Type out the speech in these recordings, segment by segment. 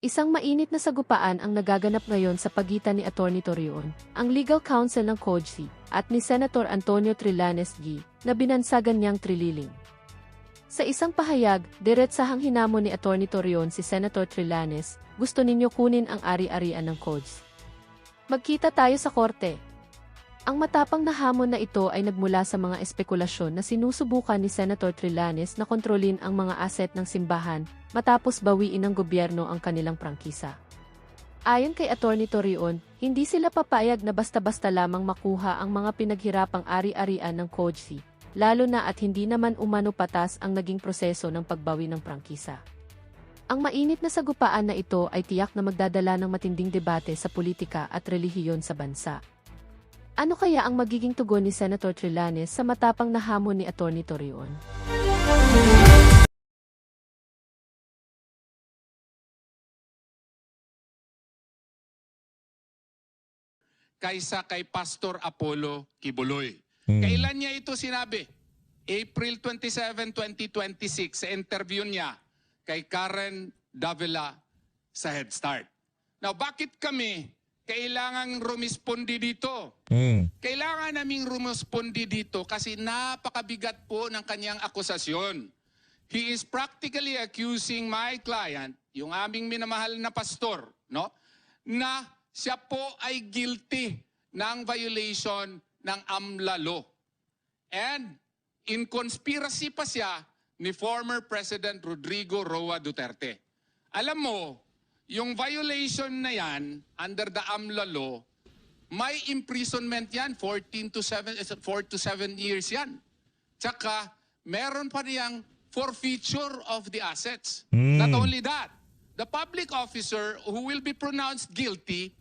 Isang mainit na sagupaan ang nagaganap ngayon sa pagitan ni Atty. Torreon, ang legal counsel ng COJC, at ni Senator Antonio Trillanes G, na binansagan niyang trililing. Sa isang pahayag, diretsahang hinamon ni Atty. Torreon si Senator Trillanes, gusto ninyo kunin ang ari-arian ng COJC. Magkita tayo sa korte. Ang matapang na hamon na ito ay nagmula sa mga espekulasyon na sinusubukan ni Senator Trillanes na kontrolin ang mga aset ng simbahan matapos bawiin ng gobyerno ang kanilang prangkisa. Ayon kay Atty. Torreon, hindi sila papayag na basta-basta lamang makuha ang mga pinaghirapang ari-arian ng COJC, lalo na at hindi naman umano patas ang naging proseso ng pagbawi ng prangkisa. Ang mainit na sagupaan na ito ay tiyak na magdadala ng matinding debate sa politika at relihiyon sa bansa. Ano kaya ang magiging tugon ni Senator Trillanes sa matapang na hamon ni Atty. Torreon? Kaysa kay Pastor Apollo Kibuloy. Hmm. Kailan niya ito sinabi? April 27, 2026 sa interview niya kay Karen Davila sa Head Start. Now, bakit kami kailangang rumispondi dito? Kailangan naming rumispondi dito kasi napakabigat po ng kanyang akusasyon. He is practically accusing my client, yung aming minamahal na pastor, no, na siya po ay guilty ng violation ng AMLA law. And in conspiracy pa siya ni former President Rodrigo Roa Duterte. Alam mo, yung violation na yan, under the AMLA law, may imprisonment yan, 4 to 7 years yan. Tsaka, meron pa niyang forfeiture of the assets. Not only that, the public officer who will be pronounced guilty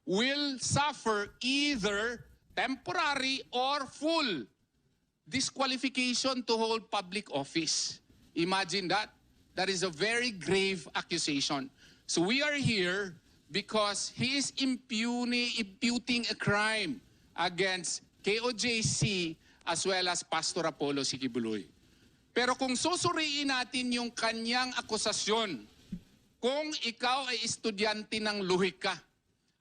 will suffer either temporary or full disqualification to hold public office. Imagine that. That is a very grave accusation. So we are here because he is imputing a crime against KOJC as well as Pastor Apollo Kibuloy. Pero kung susuriin natin yung kanyang akusasyon, kung ikaw ay estudyante ng lohika,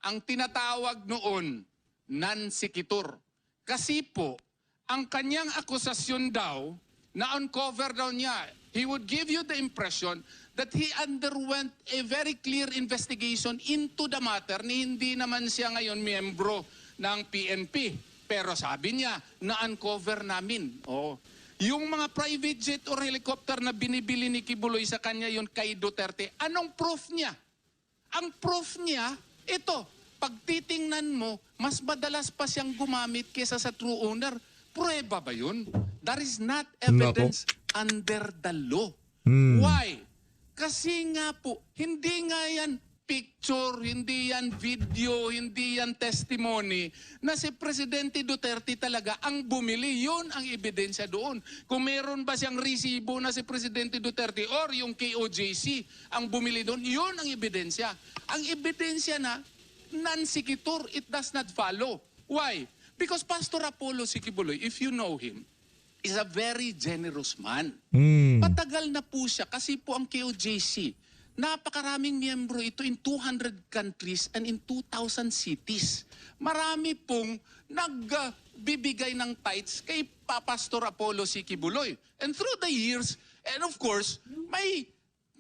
ang tinatawag noon, non-sequitur. Kasi po, ang kanyang akusasyon daw, na-uncover daw niya, he would give you the impression that he underwent a very clear investigation into the matter ni hindi naman siya ngayon miyembro ng PNP. Pero sabi niya, na-uncover namin. Yung mga private jet or helicopter na binibili ni Kibuloy sa kanya yun kay Duterte, anong proof niya? Ang proof niya, ito, pag titingnan mo, mas madalas pa siyang gumamit kesa sa true owner. Prueba ba yun? That is not evidence under the law. Why? Kasi nga po, hindi nga yan picture, hindi yan video, hindi yan testimony na si Presidente Duterte talaga ang bumili. Yun ang ebidensya doon. Kung meron ba siyang resibo na si Presidente Duterte or yung KOJC ang bumili doon, yun ang ebidensya. Ang ebidensya na non-sequitur, it does not follow. Why? Because Pastor Apollo Kibuloy, if you know him, is a very generous man. Patagal na po siya kasi po ang KOJC, napakaraming miyembro ito in 200 countries and in 2,000 cities. Marami pong nagbibigay ng tithes kay Pastor Apollo Kibuloy. And through the years, and of course, may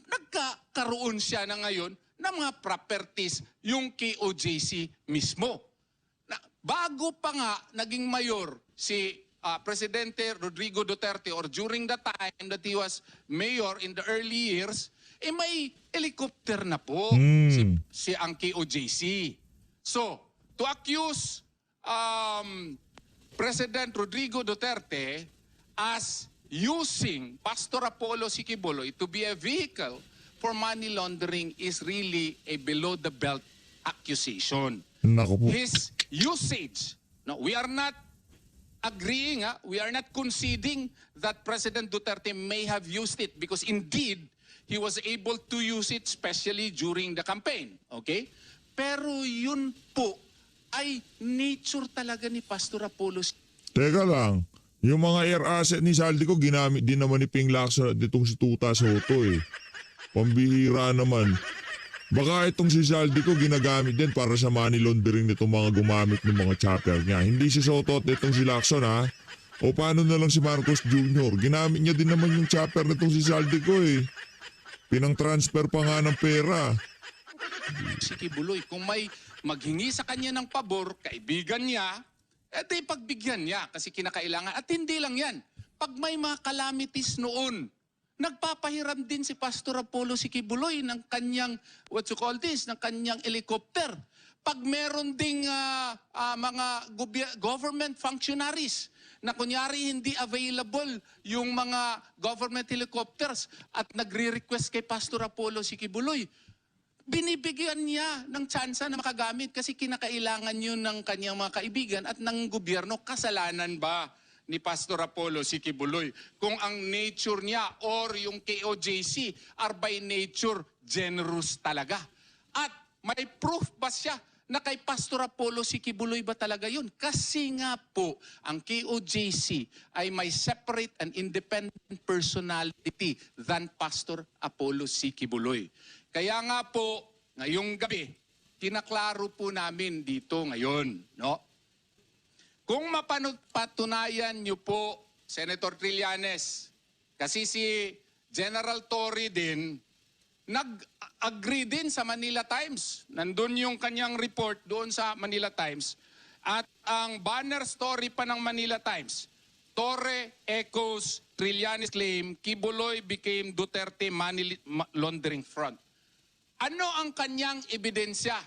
nagkakaroon siya na ngayon ng mga properties yung KOJC mismo. Bago pa nga naging mayor si Presidente Rodrigo Duterte or during the time that he was mayor in the early years, may helicopter na po si ang KOJC. So, to accuse President Rodrigo Duterte as using Pastor Apollo Kibuloy to be a vehicle for money laundering is really a below-the-belt accusation. His usage, no, we are not agreeing, we are not conceding that President Duterte may have used it because indeed, he was able to use it especially during the campaign. Okay? Pero yun po ay nature talaga ni Pastor Apollo. Teka lang, yung mga air asset ni Saldi ko ginamit din naman ni Ping Lacson at itong si Tuta Soto eh. Pambihira naman. Baka itong si Zaldico ginagamit din para sa money laundering nitong mga gumamit ng mga chopper niya. Hindi si Soto at itong si Lacson ha. O paano na lang si Marcos Jr. Ginamit niya din naman yung chopper nitong si Zaldico eh. Pinang-transfer pa nga ng pera. Si Kibuloy, kung may maghingi sa kanya ng pabor, kaibigan niya, di pagbigyan niya kasi kinakailangan. At hindi lang yan. Pag may mga calamities noon, nagpapahiram din si Pastor Apollo si Kibuloy ng kanyang, ng kanyang helicopter. Pag meron ding mga government functionaries na kunyari hindi available yung mga government helicopters at nagre-request kay Pastor Apollo si Kibuloy, binibigyan niya ng tsansa na makagamit kasi kinakailangan yun ng kanyang mga kaibigan at ng gobyerno. Kasalanan ba ni Pastor Apollo si Kibuloy kung ang nature niya or yung KOJC are by nature generous talaga? At may proof ba siya na kay Pastor Apollo si Kibuloy ba talaga yun? Kasi nga po, ang KOJC ay may separate and independent personality than Pastor Apollo si Kibuloy. Kaya nga po, ngayong gabi, kinaklaro po namin dito ngayon, no? Kung mapatunayan niyo po, Senator Trillanes, kasi si General Torre din, nag-agree din sa Manila Times. Nandun yung kanyang report doon sa Manila Times. At ang banner story pa ng Manila Times, Torre echoes Trillanes claim, Kibuloy became Duterte money laundering front. Ano ang kanyang ebidensya?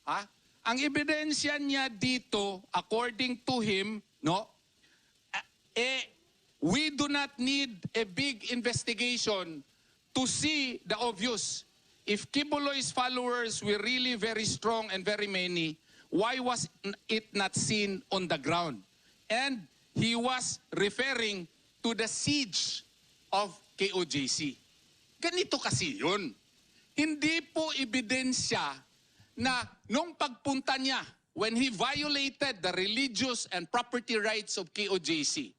Ha? Ang ebidensya niya dito, according to him, no, we do not need a big investigation to see the obvious. If Kibuloy's followers were really very strong and very many, why was it not seen on the ground? And he was referring to the siege of KOJC. Ganito kasi yun. Hindi po ebidensya na nung pagpunta niya, when he violated the religious and property rights of KOJC,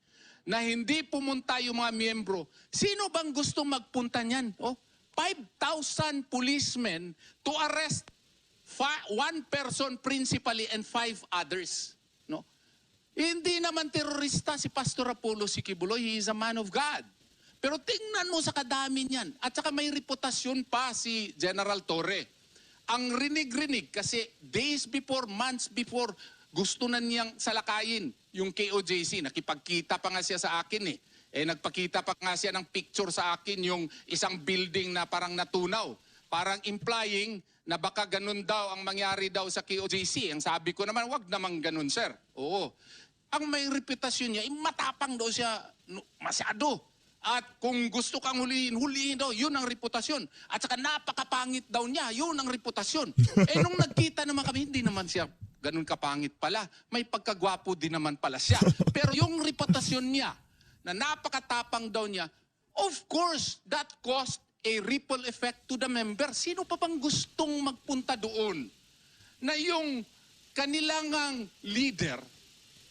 na hindi pumunta yung mga miyembro, sino bang gusto magpunta niyan? 5,000 policemen to arrest one person principally and 5 others. No? Hindi naman terorista si Pastor Apollo si Kibuloy, he is a man of God. Pero tingnan mo sa kadami niyan. At saka may reputasyon pa si General Torre. Ang rinig-rinig kasi days before, months before, gusto na niyang salakayin yung KOJC. Nakipagkita pa nga siya sa akin eh. Nagpakita pa nga siya ng picture sa akin yung isang building na parang natunaw. Parang implying na baka ganun daw ang mangyari daw sa KOJC. Ang sabi ko naman, wag namang ganun, sir. Oo. Ang may reputasyon niya, matapang daw siya masyado. At kung gusto kang hulihin, hulihin daw, yun ang reputasyon. At saka napakapangit daw niya, yun ang reputasyon. Nung nagkita naman kami, hindi naman siya ganun kapangit pala. May pagkagwapo din naman pala siya. Pero yung reputasyon niya, na napakatapang daw niya, of course, that caused a ripple effect to the member. Sino pa bang gustong magpunta doon? Na yung kanilang leader,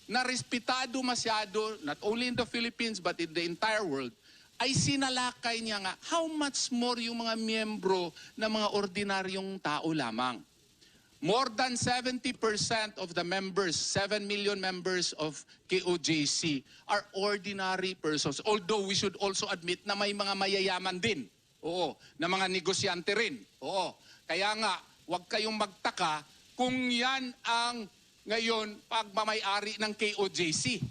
na respetado masyado, not only in the Philippines, but in the entire world, ay sinalakay niya nga how much more yung mga miyembro na mga ordinaryong tao lamang. More than 70% of the members, 7 million members of KOJC are ordinary persons. Although we should also admit na may mga mayayaman din. Oo, na mga negosyante rin. Oo. Kaya nga, huwag kayong magtaka kung yan ang ngayon pagmamayari ng KOJC.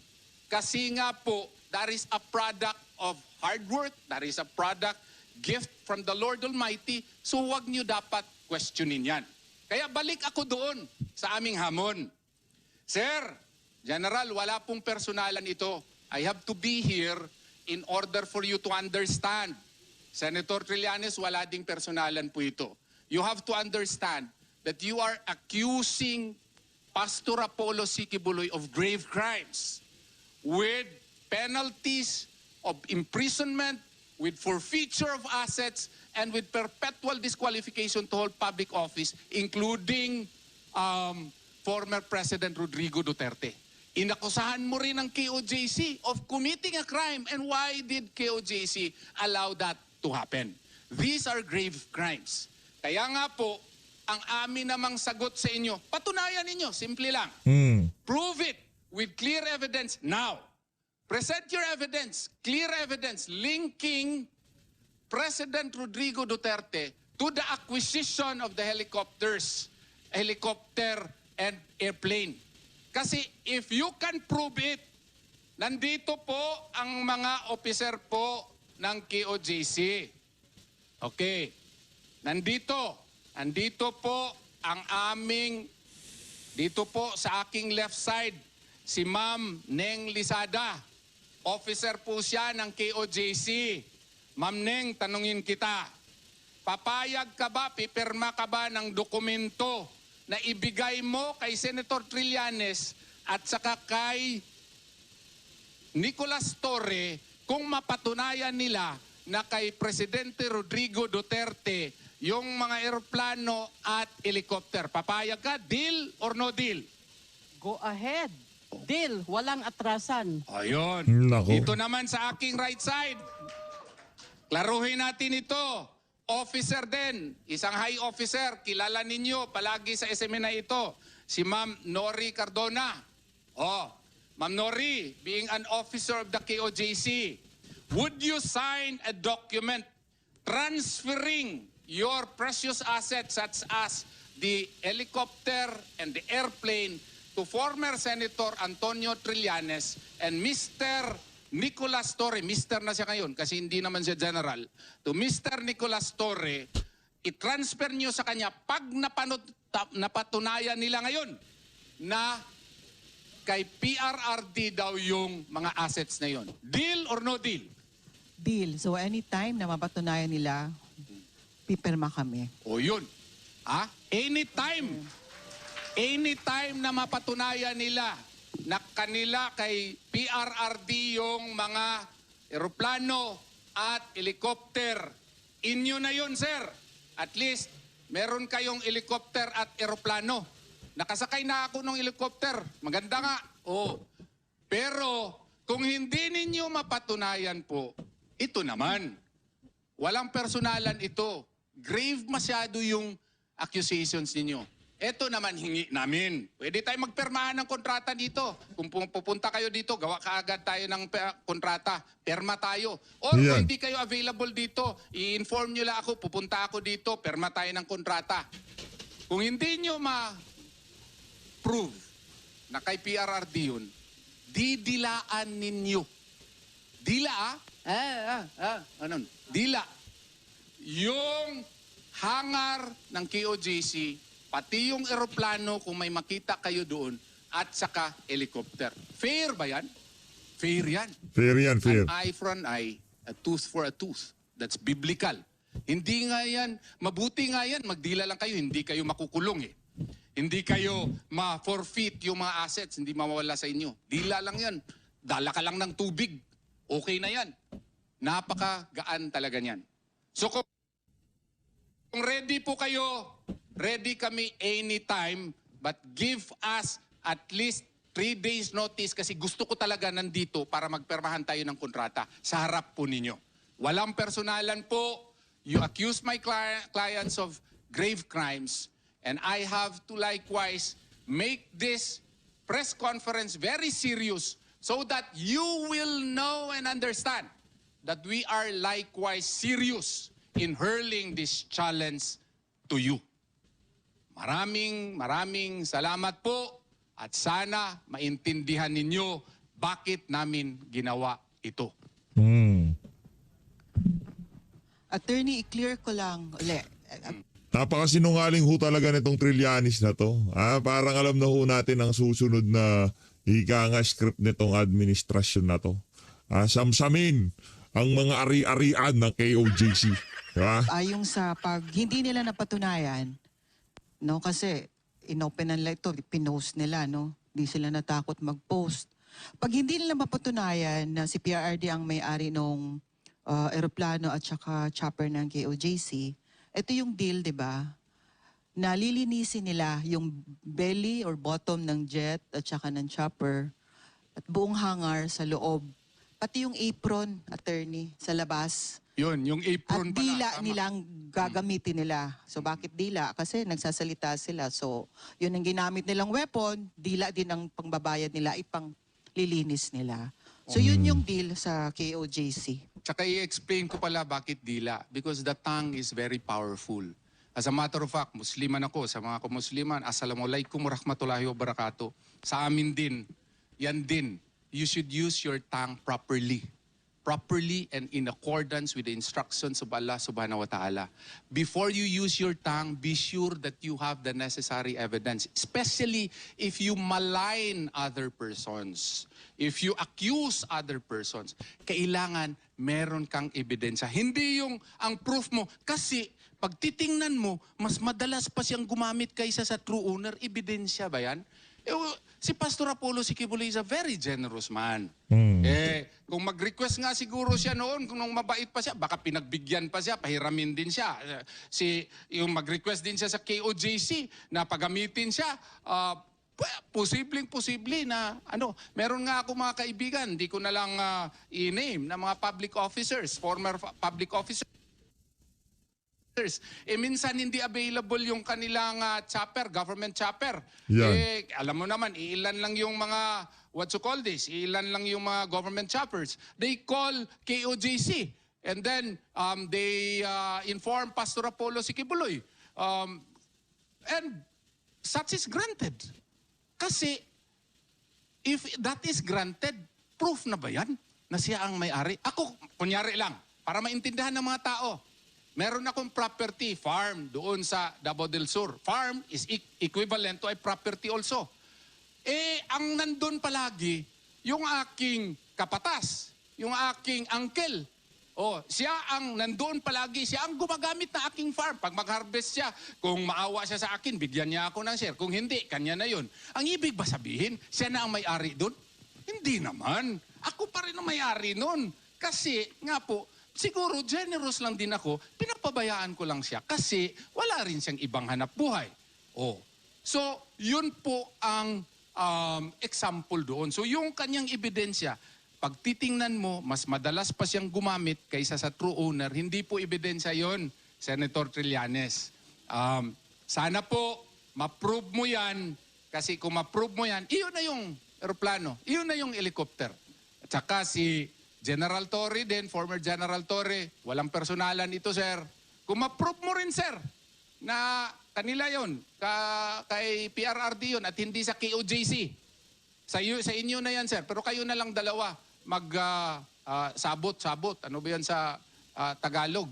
Kasi nga po, that is a product of hard work, that is a product, gift from the Lord Almighty, so huwag nyo dapat questionin yan. Kaya balik ako doon sa aming hamon. Sir, General, wala pong personalan ito. I have to be here in order for you to understand. Senator Trillanes, wala ding personalan po ito. You have to understand that you are accusing Pastor Apollo C. Kibuloy of grave crimes with penalties of imprisonment, with forfeiture of assets, and with perpetual disqualification to hold public office, including former President Rodrigo Duterte. Inakusahan mo rin ang KOJC of committing a crime, and why did KOJC allow that to happen? These are grave crimes. Kaya nga po, ang amin namang sagot sa inyo, patunayan ninyo, simple lang. Prove it with clear evidence now. Present your evidence, clear evidence, linking President Rodrigo Duterte to the acquisition of the helicopter and airplane. Kasi if you can prove it, nandito po ang mga officer po ng KOJC. Okay. Nandito po ang dito po sa aking left side, si Ma'am Neng Lisada. Officer po siya ng KOJC. Ma'am Neng, tanungin kita. Papayag ka ba, pipirma ka ba ng dokumento na ibigay mo kay Senator Trillanes at saka kay Nicolas Torre kung mapatunayan nila na kay Presidente Rodrigo Duterte yung mga eroplano at helicopter? Papayag ka? Deal or no deal? Go ahead. Deal. Walang atrasan. Ayun. Nako. Dito naman sa aking right side. Klaruhin natin ito. Officer din. Isang high officer. Kilala ninyo palagi sa SME na ito. Si Ma'am Nori Cardona. Ma'am Nori, being an officer of the KOJC, would you sign a document transferring your precious assets such as the helicopter and the airplane to former Senator Antonio Trillanes and Mr. Nicolas Torre, Mr. na siya ngayon kasi hindi naman siya general, to Mr. Nicolas Torre, i-transfer nyo sa kanya pag napatunayan nila ngayon na kay PRRD daw yung mga assets na yon. Deal or no deal? Deal. So anytime na mapatunayan nila, pipirma kami. O yun. Anytime na mapatunayan nila na kanila kay PRRD yung mga eroplano at helicopter, inyo na yun, sir. At least, meron kayong helicopter at eroplano. Nakasakay na ako ng helicopter. Maganda nga. Pero, kung hindi ninyo mapatunayan po, ito naman. Walang personalan ito. Grave masyado yung accusations ninyo. Ito naman hingi namin. Pwede tayo magpermahan ng kontrata dito. Kung pupunta kayo dito, gawa kaagad tayo ng kontrata. Perma tayo. Or kung hindi kayo available dito, i-inform nyo lang ako, pupunta ako dito, perma tayo ng kontrata. Kung hindi nyo ma-prove na kay PRRD yun, didilaan ninyo. Dila Dila. Yung hangar ng KOJC, pati yung eroplano kung may makita kayo doon, at saka helicopter. Fair ba yan? Fair yan. Fair yan, fair. An eye for an eye, a tooth for a tooth. That's biblical. Hindi nga yan, mabuti nga yan, magdila lang kayo, hindi kayo makukulong eh. Hindi kayo ma-forfeit yung mga assets, hindi mawawala sa inyo. Dila lang yan. Dala ka lang ng tubig. Okay na yan. Napakagaan talaga niyan. So kung ready po kayo, ready kami anytime, but give us at least 3 days notice kasi gusto ko talaga nandito para magpermahan tayo ng kontrata sa harap po ninyo. Walang personalan po. You accuse my clients of grave crimes and I have to likewise make this press conference very serious so that you will know and understand that we are likewise serious in hurling this challenge to you. Maraming salamat po at sana maintindihan ninyo bakit namin ginawa ito. Attorney, i-clear ko lang ulit. Napakasinungaling ho talaga nitong Trillanes na to. Parang alam na ho natin ang susunod na ika nga script nitong administrasyon na to. Samsamin ang mga ari-arian ng KOJC. Diba? Yung sa pag hindi nila napatunayan, no, kasi inopen nila ito, pinost nila, no? Hindi sila natakot mag-post. Pag hindi nila mapatunayan na si PRRD ang may-ari ng eroplano at saka chopper ng KOJC, ito yung deal, di ba? Nalilinisin nila yung belly or bottom ng jet at saka ng chopper at buong hangar sa loob. Pati yung apron, attorney, sa labas. Yun, yung At apron pala. dila tama. nilang gagamitin nila. So bakit dila? Kasi nagsasalita sila. So yun ang ginamit nilang weapon, dila din ang pangbabayad nila, ipanglilinis nila. So yun yung deal sa KOJC. Tsaka i-explain ko pala bakit dila. Because the tongue is very powerful. As a matter of fact, Musliman ako. Sa mga kumusliman, Assalamualaikum warahmatullahi wabarakatuh. Sa amin din, yan din. You should use your tongue properly. Properly and in accordance with the instructions of Allah subhanahu wa ta'ala. Before you use your tongue, be sure that you have the necessary evidence. Especially if you malign other persons. If you accuse other persons, kailangan meron kang ebidensya. Hindi yung ang proof mo. Kasi pag titingnan mo, mas madalas pa siyang gumamit kaysa sa true owner. Ebidensya ba yan? Si Pastor Apollo Sikibuloy is a very generous man. Kung mag-request nga siguro siya noon, kung nung mabait pa siya, baka pinagbigyan pa siya, pahiramin din siya. Yung mag-request din siya sa KOJC na pagamitin siya, posibleng-posible na meron nga ako mga kaibigan, di ko na lang i-name, na mga public officers, former public officers. Minsan hindi available yung kanilang chopper, government chopper. Yan. Alam mo naman, ilan lang yung mga, ilan lang yung mga government choppers. They call KOJC. And then, they inform Pastor Apollo Sikibuloy. And such is granted. Kasi, if that is granted, proof na ba yan na siya ang may-ari? Ako, kunyari lang, para maintindihan ng mga tao, meron akong property, farm, doon sa Davao del Sur. Farm is equivalent to a property also. Ang nandun palagi, yung aking kapatas, yung aking uncle. Siya ang nandoon palagi, siya ang gumagamit na aking farm. Pag mag-harvest siya, kung maawa siya sa akin, bigyan niya ako ng share. Kung hindi, kanya na yun. Ang ibig ba sabihin, siya na ang may-ari doon? Hindi naman. Ako pa rin ang may-ari noon. Kasi, nga po, siguro generous lang din ako, pinapabayaan ko lang siya kasi wala rin siyang ibang hanap buhay. So, yun po ang example doon. So, yung kanyang ebidensya, pag titingnan mo, mas madalas pa siyang gumamit kaysa sa true owner. Hindi po ebidensya yon, Senator Trillanes. Sana po, ma-prove mo yan, kasi kung ma-prove mo yan, iyon na yung aeroplano, iyon na yung helicopter. At saka si General Torre din, former General Torre, walang personalan ito, sir. Kung ma-prove mo rin, sir, na kanila yon, kay PRRD yon at hindi sa KOJC. Sa inyo na yan, sir. Pero kayo na lang dalawa sabot. Ano ba yan sa Tagalog?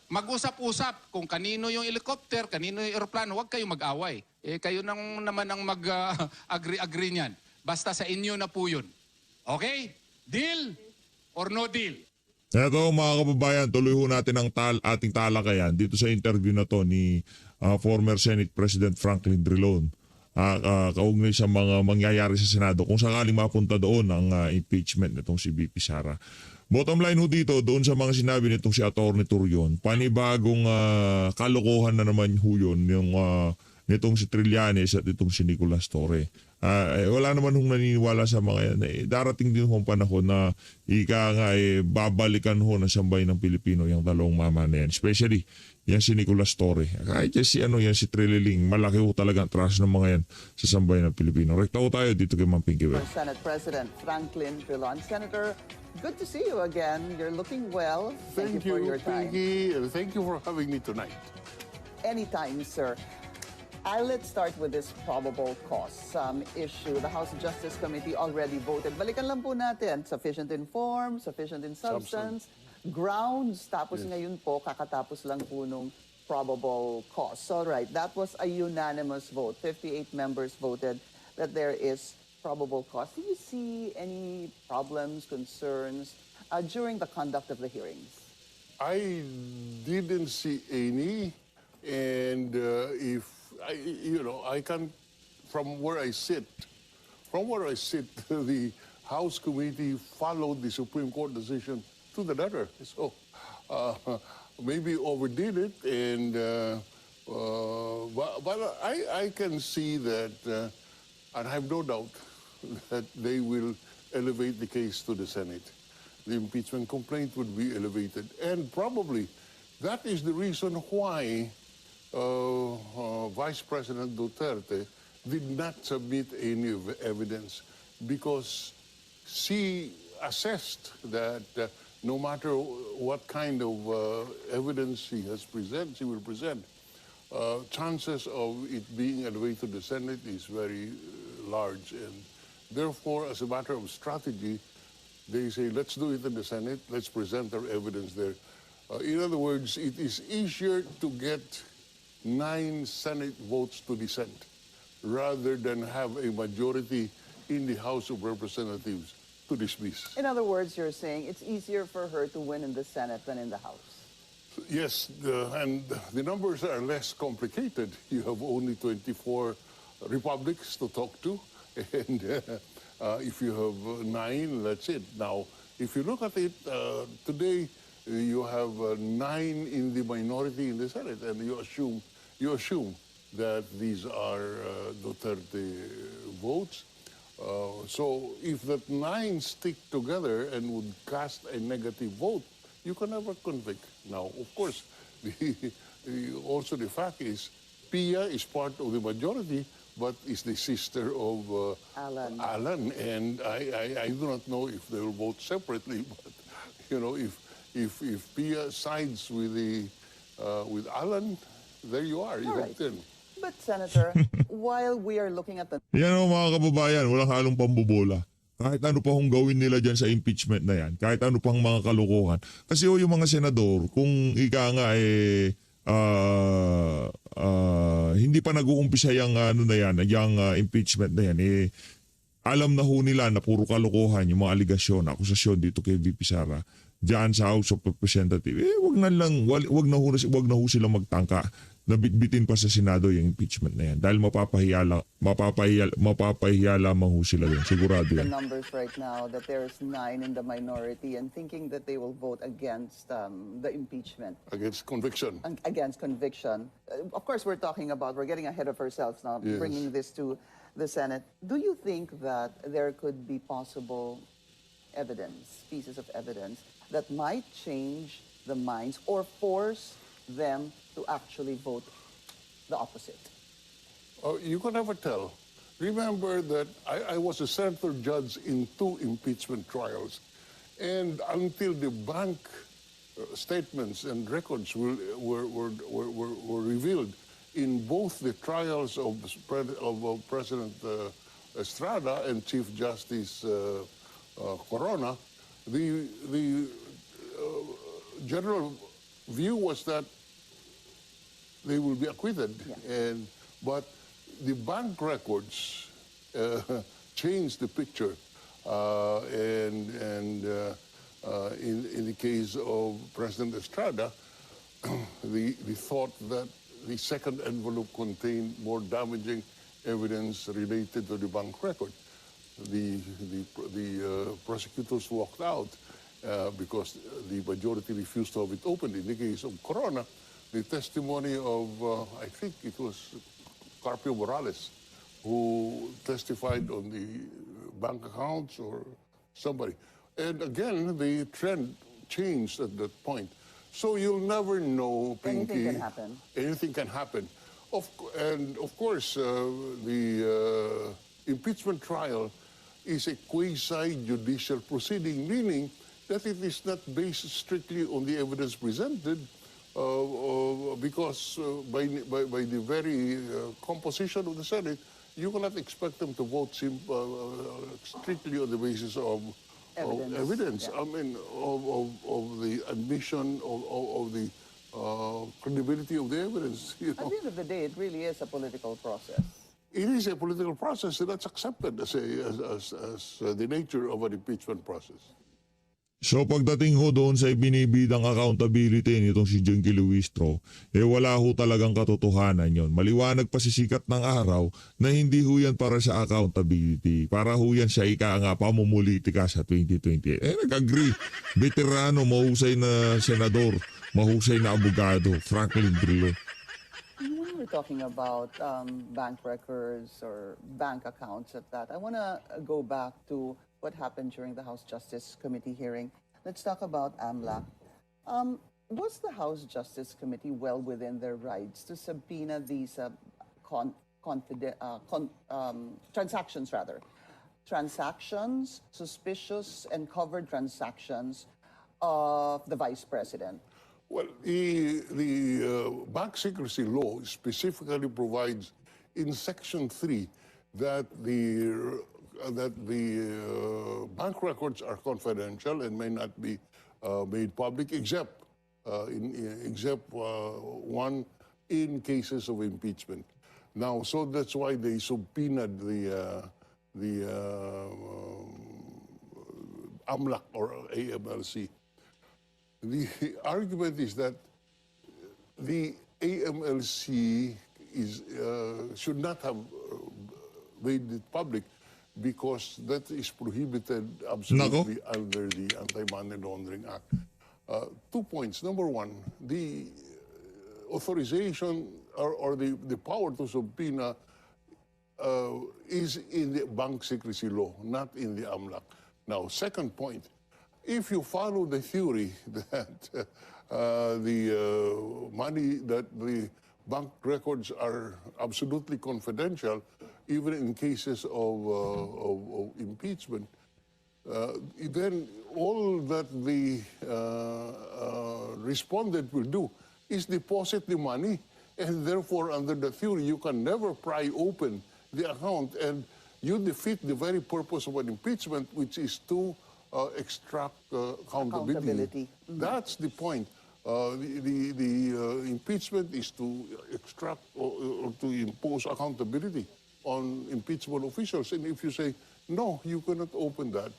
Mag-usap-usap kung kanino yung helicopter, kanino yung aeroplano. Huwag kayo mag-away. Kayo naman ang mag-agree niyan. Basta sa inyo na po yun. Okay? Deal or no deal? Eto mga kababayan, tuloy ho natin ang ating talakayan dito sa interview na to ni former Senate President Franklin Drilon. Kaugnay sa mga mangyayari sa Senado kung sakaling mapunta doon ang impeachment nitong si VP Sara. Bottom line ho dito, doon sa mga sinabi nitong si Atty. Torion, panibagong kalokohan na naman ho yun yung nitong si Trillanes at itong si Nicolas Torre. Wala naman hong naniniwala sa mga yan. Darating din hong panahon na babalikan ho ng sambay ng Pilipino yung dalawang mama na yan. Especially yan si Nicolas Torre. Kahit yan si Trililing, malaki ho talaga ang trust ng mga yan sa sambay ng Pilipino. Rekta ho tayo dito kay Ma'am Pinky Well. Senate President Franklin Drilon. Senator, good to see you again. You're looking well. Thank you for your time. Pinky, and thank you for having me tonight. Anytime, sir. Let's start with this probable cause issue. The House Justice Committee already voted. Balikan lang po natin. Sufficient in form, sufficient in substance, grounds. Tapos ngayon po, kakatapos lang po nung probable cause. All right, that was a unanimous vote. 58 members voted that there is probable cause. Do you see any problems, concerns during the conduct of the hearings? I didn't see any, and I can, from where I sit, the House Committee followed the Supreme Court decision to the letter. So maybe overdid it, but I can see that, and I have no doubt that they will elevate the case to the Senate. the impeachment complaint would be elevated. And probably that is the reason why Vice President Duterte did not submit any evidence, because she assessed that no matter what kind of evidence she will present, chances of it being elevated to the Senate is very large. And therefore, as a matter of strategy, they say, let's do it in the Senate, let's present our evidence there. In other words, it is easier to get 9 Senate votes to dissent rather than have a majority in the House of Representatives to dismiss. In other words, you're saying it's easier for her to win in the Senate than in the House. Yes, and the numbers are less complicated. You have only 24 republics to talk to, and if you have 9, that's it. Now, if you look at it, today you have 9 in the minority in the Senate, and you assume that these are Duterte votes. So if that 9 stick together and would cast a negative vote, you can never convict. Now, of course, also the fact is, Pia is part of the majority, but is the sister of Alan. And I do not know if they will vote separately, but you know, if Pia sides with Alan, there you are. You All have right. 10. But Senator, while we are looking at the Yan o mga kababayan, walang halong pambubola. Kahit ano pa hong gawin nila dyan sa impeachment na yan, kahit ano pang mga kalokohan. Kasi yung mga senador, kung ika nga hindi pa nag-uumpisa yung impeachment na yan, alam na ho nila na puro kalokohan yung mga aligasyon, akusasyon dito kay VP Sara diyan sa House of Representatives. Wag na ho sila magtangka na bitbitin pa sa Senado yung impeachment na yan dahil mapapahiya lamang ho sila din. Sigurado the yan. numbers right now that there's 9 in the minority and thinking that they will vote against the impeachment, Against conviction. against conviction. Of course, we're getting ahead of ourselves now, Yes. bringing this to the Senate. Do you think that there could be possible pieces of evidence that might change the minds or force them to actually vote the opposite? You can never tell. Remember that I was a senator judge in 2 impeachment trials. And until the bank statements and records were revealed in both the trials of President Estrada and Chief Justice Corona, the general view was that they will be acquitted. Yeah. But the bank records changed the picture. In the case of President Estrada, the thought that the second envelope contained more damaging evidence related to the bank record. The prosecutors walked out because the majority refused to have it opened. In the case of Corona, the testimony of, I think it was Carpio Morales, who testified on the bank accounts or somebody. And again, the trend changed at that point. So you'll never know, Pinky. Anything can happen. Anything can happen. And of course, the impeachment trial is a quasi-judicial proceeding, meaning that it is not based strictly on the evidence presented, because by the very composition of the Senate, you cannot expect them to vote strictly on the basis of evidence. Yeah. I mean, of the admission of the credibility of the evidence. You At know? the end of the day, it really is a political process. It is a political process, and that's accepted as the nature of an impeachment process. So pagdating ho doon sa binibidang accountability nitong si Jinky Luistro, wala ho talagang katotohanan yon. Maliwanag pa sisikat ng araw na hindi ho yan para sa accountability. Para ho yan sa pamumulitika sa 2028. Nag-agree. Veterano, mahusay na senador, mahusay na abogado, Franklin Drilon. When we're talking about bank records or bank accounts at that, I want to go back to what happened during the House Justice Committee hearing. let's talk about AMLAC. Was the House Justice Committee well within their rights to subpoena these transactions, rather? Transactions, suspicious and covered transactions of the Vice President. Well, the bank secrecy law specifically provides in Section 3 that the bank records are confidential and may not be made public except one in cases of impeachment. Now, so that's why they subpoenaed the AMLAC or AMLC. The argument is that the AMLC should not have made it public because that is prohibited absolutely under the Anti-Money Laundering Act. 2 points. Number one, the authorization or the power to subpoena is in the bank secrecy law, not in the AMLAC. Now, second point, if you follow the theory that the money, that the bank records are absolutely confidential, even in cases of impeachment, then all that the respondent will do is deposit the money, and therefore, under the theory, you can never pry open the account, and you defeat the very purpose of an impeachment, which is to extract accountability. That's the point. The impeachment is to extract or to impose accountability on impeachable officials. And if you say, no, you cannot open that,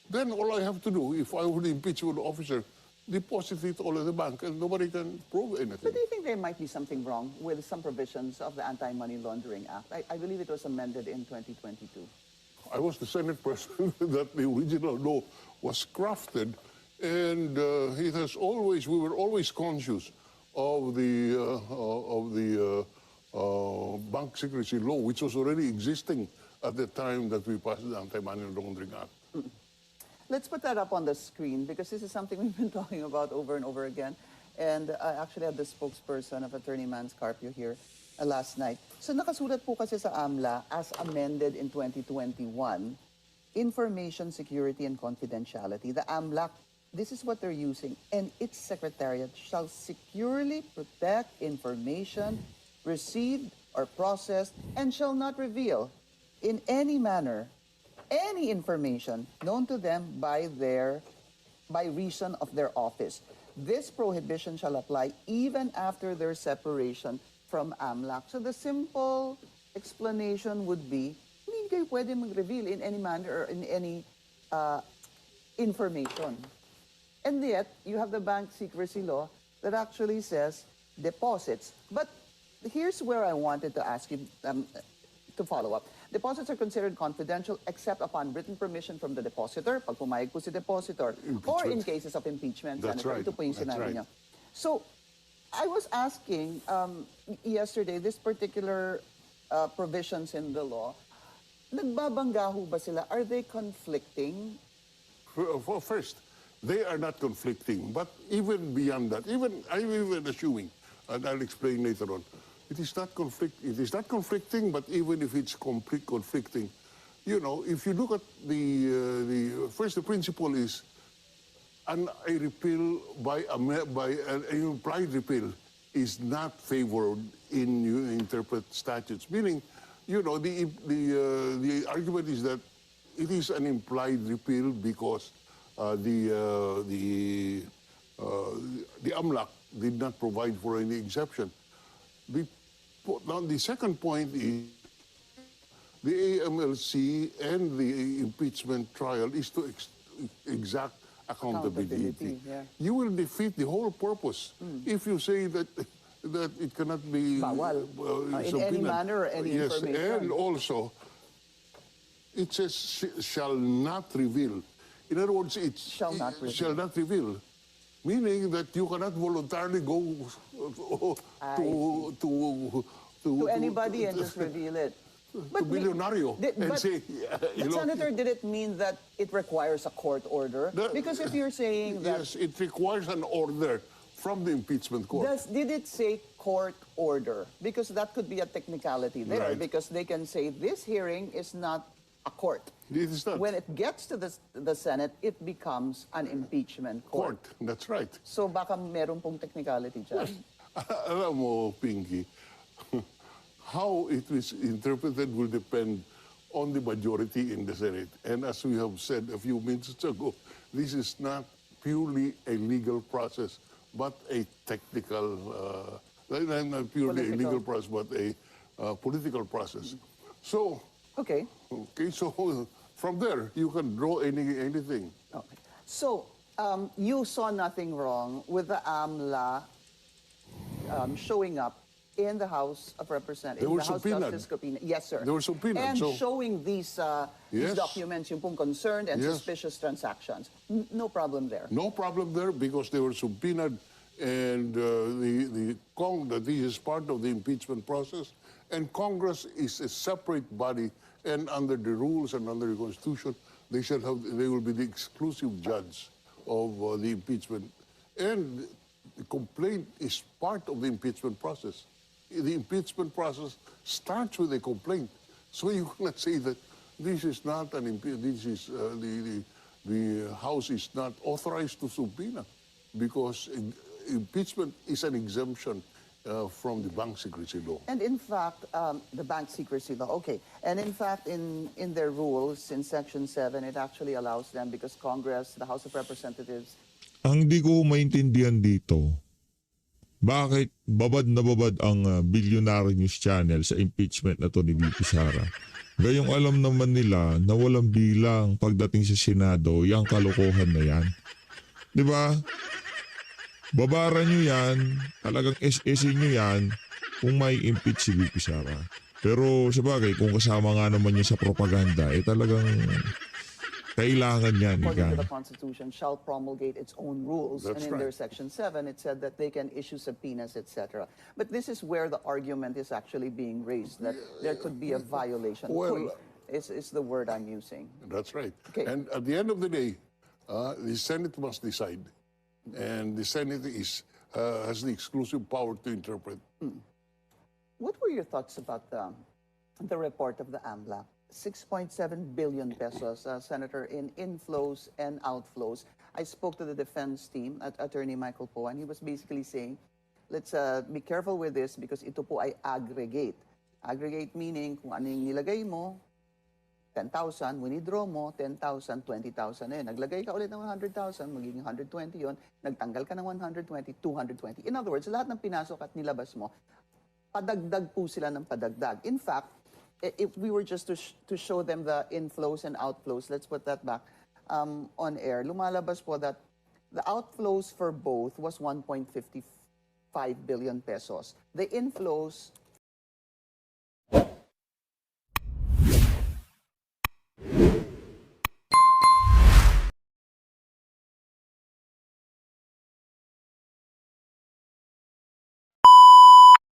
then all I have to do, if I were the impeachable officer, deposit it all in the bank and nobody can prove anything. But do you think there might be something wrong with some provisions of the Anti-Money Laundering Act? I believe it was amended in 2022. I was the Senate President that the original law was crafted, and we were always conscious of the bank secrecy law, which was already existing at the time that we passed the Anti-Money Laundering Act. Let's put that up on the screen because this is something we've been talking about over and over again. And I actually had the spokesperson of Attorney Mans Carpio here last night. So nakasulat po kasi sa AMLA as amended in 2021, Information Security and Confidentiality. The AMLAC, this is what they're using, and its secretariat shall securely protect information received or processed and shall not reveal in any manner any information known to them by reason of their office. This prohibition shall apply even after their separation from AMLAC. So the simple explanation would be, hindi kayo pwede mag-reveal in any manner or in any information. And yet, you have the bank secrecy law that actually says deposits. But here's where I wanted to ask you to follow up. Deposits are considered confidential except upon written permission from the depositor, pag pumayag po si depositor, or in cases of impeachment. That's Senator. right. Ito po yung That's sinabi right. niya. So, I was asking yesterday, this particular provisions in the law, nagbabangga ho ba sila? Are they conflicting? First, they are not conflicting, but even beyond that, I'm even assuming, and I'll explain later on, it is not conflicting, but even if it's conflicting, you know, if you look at the principle is a repeal by an implied repeal is not favored in you interpret statutes. Meaning, you know, the argument is that it is an implied repeal because the AMLAC did not provide for any exception. Now, the second point is the AMLC and the impeachment trial is to exact accountability. Yeah. You will defeat the whole purpose if you say that it cannot be Bawal. In any manner or any yes, information. and also it says shall not reveal. In other words, it Shall not reveal. shall not reveal. Meaning that you cannot voluntarily go To anybody and just reveal it. to Billionario and but say, Senator, did it mean that it requires a court order? Because if you're saying that... yes, it requires an order from the impeachment court. Did it say court order? Because that could be a technicality there, Right. because they can say this hearing is not a court. It is not. When it gets to the Senate, it becomes an impeachment court. That's right. So baka meron pong technicality dyan. Alam mo, Pinky, how it is interpreted will depend on the majority in the Senate. And as we have said a few minutes ago, this is not purely a legal process, but a technical, not purely a legal process, but a political process. So, Okay. so from there, you can draw anything. Okay. So, you saw nothing wrong with the AMLA showing up in the House of Representatives, They were the House subpoenaed. Justice subpoena. Yes, sir. They were subpoenaed, And so- showing these Yes. documents, yung pong concerned and Yes. suspicious transactions. No problem there. No problem there because they were subpoenaed and that this is part of the impeachment process. And Congress is a separate body, and under the rules and under the Constitution, they will be the exclusive judge of the impeachment. And the complaint is part of the impeachment process. The impeachment process starts with a complaint. So you cannot say that this is not an the House is not authorized to subpoena because impeachment is an exemption from the bank secrecy law. And in fact, the bank secrecy law, okay. And in fact, in their rules, in Section 7, it actually allows them because Congress, the House of Representatives, Ang di ko maintindihan dito, bakit babad na babad ang Billionaire News Channel sa impeachment na to ni VP Sara? Gayong alam naman nila na walang bilang pagdating sa Senado, yung kalokohan na yan. Di ba? Babara nyo yan, talagang SS nyo yan kung may impeach si VP Sara. Pero sabagay, kung kasama nga naman yun sa propaganda, talagang kailangan yan. according to the Constitution, shall promulgate its own rules. That's and in their right. Section 7, it said that they can issue subpoenas, etc. But this is where the argument is actually being raised, that there could be a violation. Well, is the word I'm using. That's right. Okay. And at the end of the day, the Senate must decide. And the Senate has the exclusive power to interpret. What were your thoughts about the report of the AMLA? 6.7 billion pesos, Senator, in inflows and outflows. I spoke to the defense team at Attorney Michael Poe, and he was basically saying, let's be careful with this because ito po ay aggregate. Aggregate meaning kung ano yung nilagay mo, 10,000, withdraw mo, 10,000, 20,000 na yun. Naglagay ka ulit ng 100,000, magiging 120 yon. Nagtanggal ka ng 120, 220. In other words, lahat ng pinasok at nilabas mo, padagdag po sila ng padagdag. In fact, if we were just to show them the inflows and outflows, let's put that back on air, lumalabas po that the outflows for both was 1.55 billion pesos. The inflows